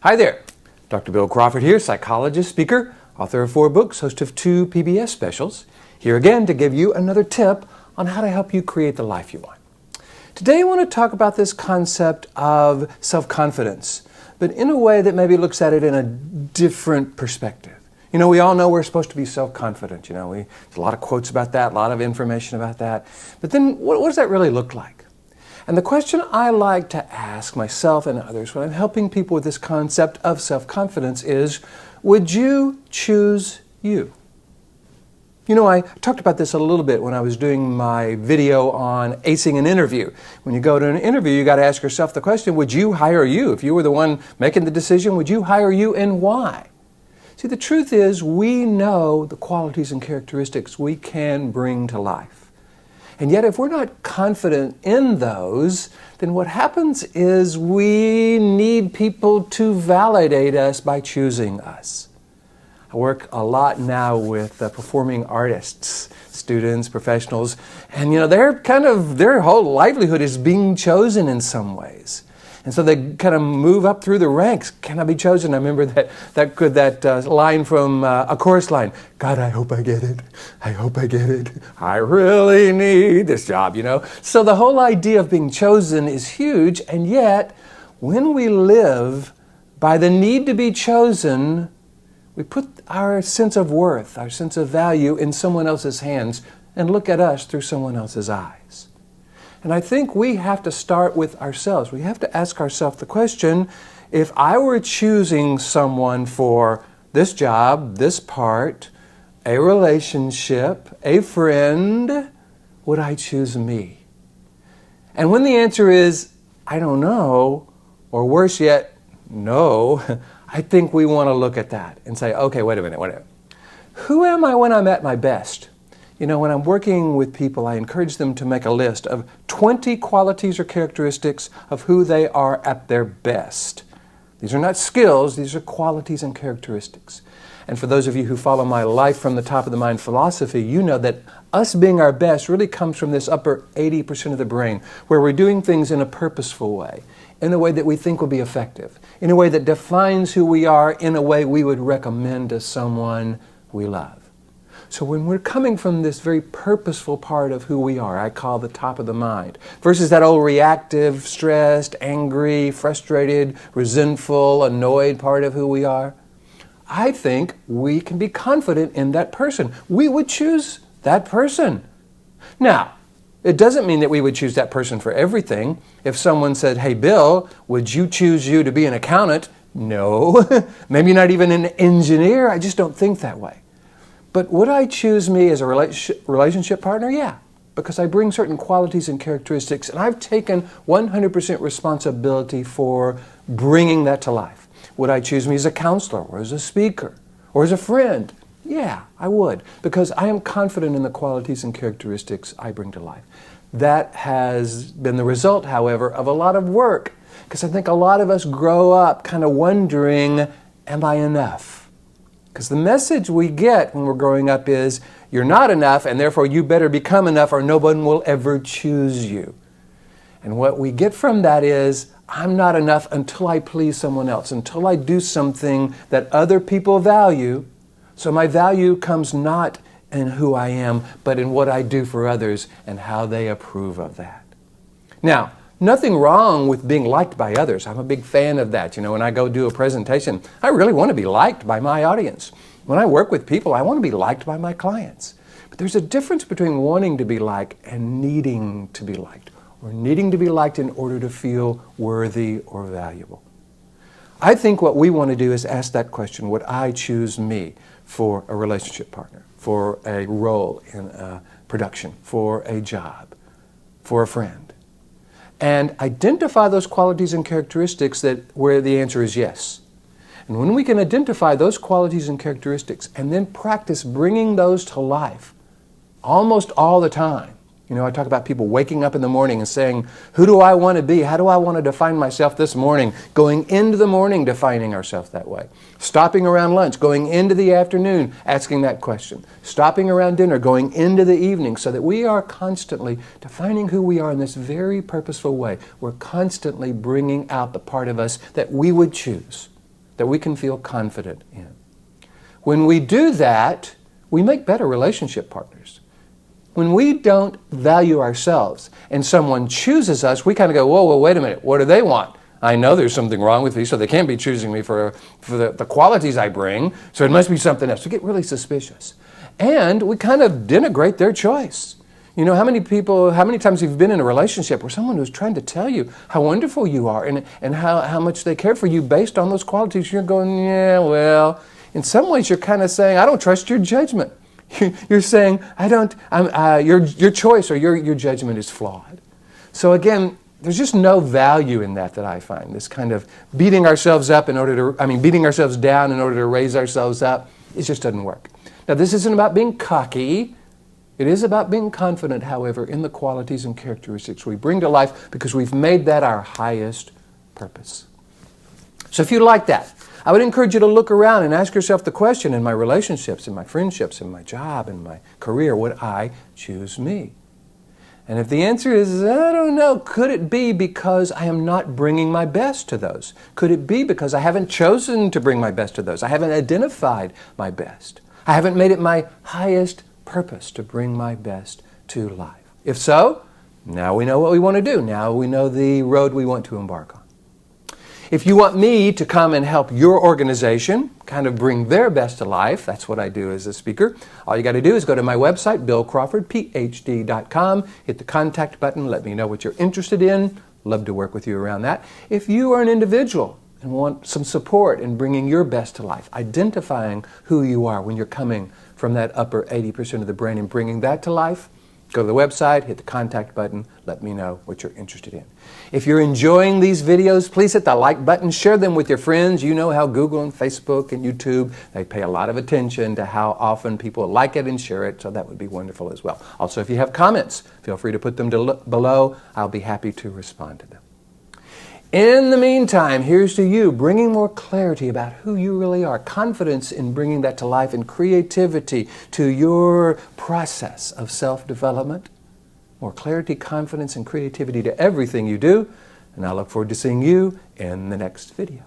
Hi there, Dr. Bill Crawford here, psychologist, speaker, author of 4 books, host of 2 PBS specials, here again to give you another tip on how to help you create the life you want. Today I want to talk about this concept of self-confidence, but in a way that maybe looks at it in a different perspective. You know, we all know we're supposed to be self-confident. There's a lot of quotes about that, a lot of information about that. But then what does that really look like? And the question I like to ask myself and others when I'm helping people with this concept of self-confidence is, would you choose you? You know, I talked about this a little bit when I was doing my video on acing an interview. When you go to an interview, you got to ask yourself the question, would you hire you? If you were the one making the decision, would you hire you and why? See, the truth is we know the qualities and characteristics we can bring to life. And yet if we're not confident in those, then what happens is we need people to validate us by choosing us. I work a lot now with performing artists, students, professionals, and their whole livelihood is being chosen in some ways. And so they kind of move up through the ranks. Can I be chosen? I remember that line from a chorus line. God, I hope I get it. I hope I get it. I really need this job, So the whole idea of being chosen is huge. And yet, when we live by the need to be chosen, we put our sense of worth, our sense of value in someone else's hands and look at us through someone else's eyes. And I think we have to start with ourselves. We have to ask ourselves the question, if I were choosing someone for this job, this part, a relationship, a friend, would I choose me? And when the answer is, I don't know, or worse yet, no, I think we want to look at that and say, okay, wait a minute. Who am I when I'm at my best? When I'm working with people, I encourage them to make a list of 20 qualities or characteristics of who they are at their best. These are not skills, these are qualities and characteristics. And for those of you who follow my Life from the Top of the Mind philosophy, you know that us being our best really comes from this upper 80% of the brain, where we're doing things in a purposeful way, in a way that we think will be effective, in a way that defines who we are, in a way we would recommend to someone we love. So when we're coming from this very purposeful part of who we are, I call the top of the mind, versus that old reactive, stressed, angry, frustrated, resentful, annoyed part of who we are, I think we can be confident in that person. We would choose that person. Now, it doesn't mean that we would choose that person for everything. If someone said, hey, Bill, would you choose you to be an accountant? No. Maybe not even an engineer. I just don't think that way. But would I choose me as a relationship partner? Yeah, because I bring certain qualities and characteristics, and I've taken 100% responsibility for bringing that to life. Would I choose me as a counselor or as a speaker or as a friend? Yeah, I would, because I am confident in the qualities and characteristics I bring to life. That has been the result, however, of a lot of work, because I think a lot of us grow up kind of wondering, am I enough? Because the message we get when we're growing up is, you're not enough, and therefore you better become enough or no one will ever choose you. And what we get from that is, I'm not enough until I please someone else, until I do something that other people value. So my value comes not in who I am, but in what I do for others and how they approve of that. Now, nothing wrong with being liked by others. I'm a big fan of that. When I go do a presentation, I really want to be liked by my audience. When I work with people, I want to be liked by my clients. But there's a difference between wanting to be liked and needing to be liked, or needing to be liked in order to feel worthy or valuable. I think what we want to do is ask that question, would I choose me for a relationship partner, for a role in a production, for a job, for a friend? And identify those qualities and characteristics where the answer is yes. And when we can identify those qualities and characteristics and then practice bringing those to life almost all the time. I talk about people waking up in the morning and saying, who do I want to be? How do I want to define myself this morning? Going into the morning, defining ourselves that way. Stopping around lunch, going into the afternoon, asking that question. Stopping around dinner, going into the evening, so that we are constantly defining who we are in this very purposeful way. We're constantly bringing out the part of us that we would choose. that we can feel confident in. When we do that, we make better relationship partners. When we don't value ourselves and someone chooses us, we kind of go, whoa, whoa, wait a minute, what do they want? I know there's something wrong with me, so they can't be choosing me for the qualities I bring, so it must be something else. We get really suspicious. And we kind of denigrate their choice. You know, how many times you've been in a relationship where someone was trying to tell you how wonderful you are and how much they care for you based on those qualities. You're going, yeah, well, in some ways you're kind of saying, I don't trust your judgment. You're saying, your choice or your judgment is flawed. So again, there's just no value in that I find. This kind of beating ourselves down in order to raise ourselves up. It just doesn't work. Now, this isn't about being cocky. It is about being confident, however, in the qualities and characteristics we bring to life because we've made that our highest purpose. So if you like that, I would encourage you to look around and ask yourself the question, in my relationships, in my friendships, in my job, in my career, would I choose me? And if the answer is, I don't know, could it be because I am not bringing my best to those? Could it be because I haven't chosen to bring my best to those? I haven't identified my best. I haven't made it my highest purpose to bring my best to life. If so, now we know what we want to do. Now we know the road we want to embark on. If you want me to come and help your organization kind of bring their best to life, that's what I do as a speaker. All you got to do is go to my website, BillCrawfordPhD.com, hit the contact button, let me know what you're interested in. Love to work with you around that. If you are an individual and want some support in bringing your best to life, identifying who you are when you're coming from that upper 80% of the brain and bringing that to life, go to the website, hit the contact button, let me know what you're interested in. If you're enjoying these videos, please hit the like button, share them with your friends. You know how Google and Facebook and YouTube, they pay a lot of attention to how often people like it and share it, so that would be wonderful as well. Also, if you have comments, feel free to put them below. I'll be happy to respond to them. In the meantime, here's to you, bringing more clarity about who you really are, confidence in bringing that to life, and creativity to your process of self-development, more clarity, confidence, and creativity to everything you do, and I look forward to seeing you in the next video.